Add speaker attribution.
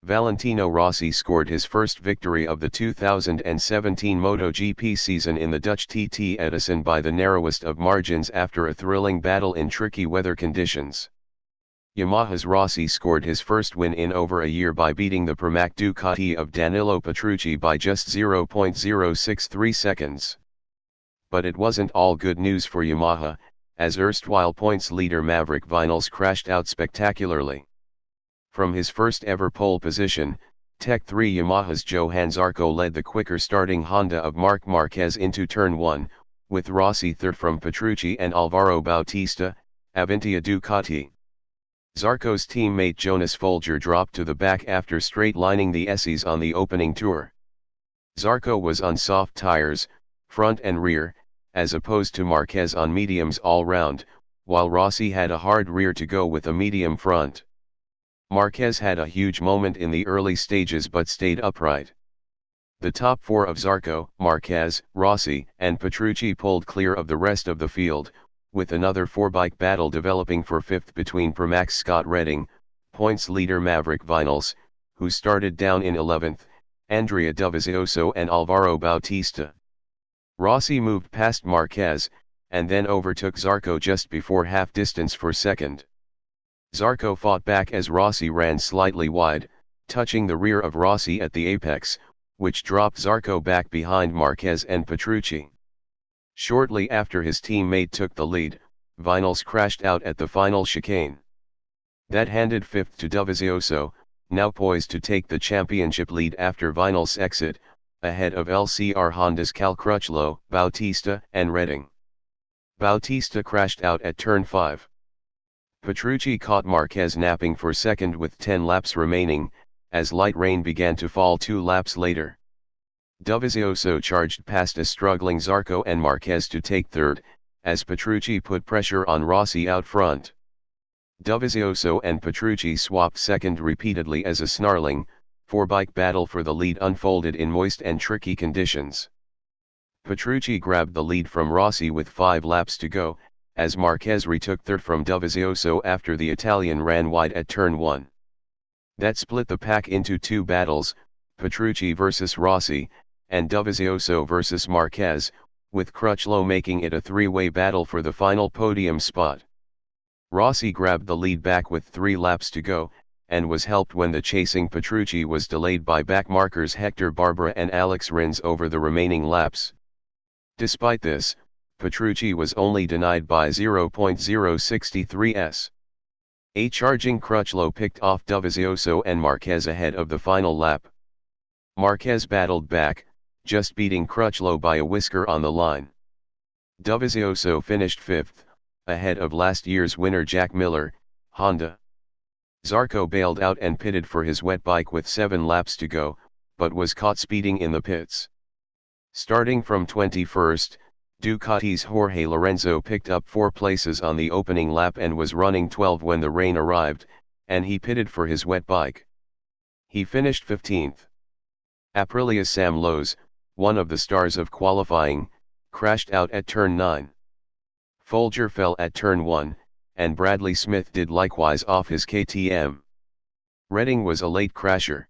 Speaker 1: Valentino Rossi scored his first victory of the 2017 MotoGP season in the Dutch TT at Assen by the narrowest of margins after a thrilling battle in tricky weather conditions. Yamaha's Rossi scored his first win in over a year by beating the Pramac Ducati of Danilo Petrucci by just 0.063 seconds. But it wasn't all good news for Yamaha, as erstwhile points leader Maverick Vinales crashed out spectacularly. From his first ever pole position, Tech 3 Yamaha's Johann Zarco led the quicker starting Honda of Marc Marquez into turn 1, with Rossi third from Petrucci and Alvaro Bautista, Avintia Ducati. Zarco's teammate Jonas Folger dropped to the back after straight-lining the S's on the opening tour. Zarco was on soft tires, front and rear, as opposed to Marquez on mediums all round, while Rossi had a hard rear to go with a medium front. Marquez had a huge moment in the early stages but stayed upright. The top four of Zarco, Marquez, Rossi, and Petrucci pulled clear of the rest of the field, with another four-bike battle developing for fifth between Pramac's Scott Redding, points leader Maverick Vinales, who started down in 11th, Andrea Dovizioso and Alvaro Bautista. Rossi moved past Marquez, and then overtook Zarco just before half-distance for second. Zarco fought back as Rossi ran slightly wide, touching the rear of Rossi at the apex, which dropped Zarco back behind Marquez and Petrucci. Shortly after his teammate took the lead, Vinales crashed out at the final chicane. That handed fifth to Dovizioso, now poised to take the championship lead after Vinales' exit, ahead of LCR Honda's Cal Crutchlow, Bautista and Redding. Bautista crashed out at turn 5. Petrucci caught Marquez napping for second with 10 laps remaining, as light rain began to fall 2 laps later. Dovizioso charged past a struggling Zarco and Marquez to take third, as Petrucci put pressure on Rossi out front. Dovizioso and Petrucci swapped second repeatedly as a snarling, four-bike battle for the lead unfolded in moist and tricky conditions. Petrucci grabbed the lead from Rossi with 5 laps to go, as Marquez retook third from Dovizioso after the Italian ran wide at turn 1. That split the pack into 2 battles, Petrucci versus Rossi, and Dovizioso versus Marquez, with Crutchlow making it a 3-way battle for the final podium spot. Rossi grabbed the lead back with 3 laps to go, and was helped when the chasing Petrucci was delayed by backmarkers Hector Barbera and Alex Rins over the remaining laps. Despite this, Petrucci was only denied by 0.063 s. A charging Crutchlow picked off Dovizioso and Marquez ahead of the final lap. Marquez battled back, just beating Crutchlow by a whisker on the line. Dovizioso finished 5th, ahead of last year's winner Jack Miller, Honda. Zarco bailed out and pitted for his wet bike with 7 laps to go, but was caught speeding in the pits. Starting from 21st, Ducati's Jorge Lorenzo picked up 4 places on the opening lap and was running 12 when the rain arrived, and he pitted for his wet bike. He finished 15th. Aprilia's Sam Lowes, one of the stars of qualifying, crashed out at turn 9. Folger fell at turn 1, and Bradley Smith did likewise off his KTM. Redding was a late crasher.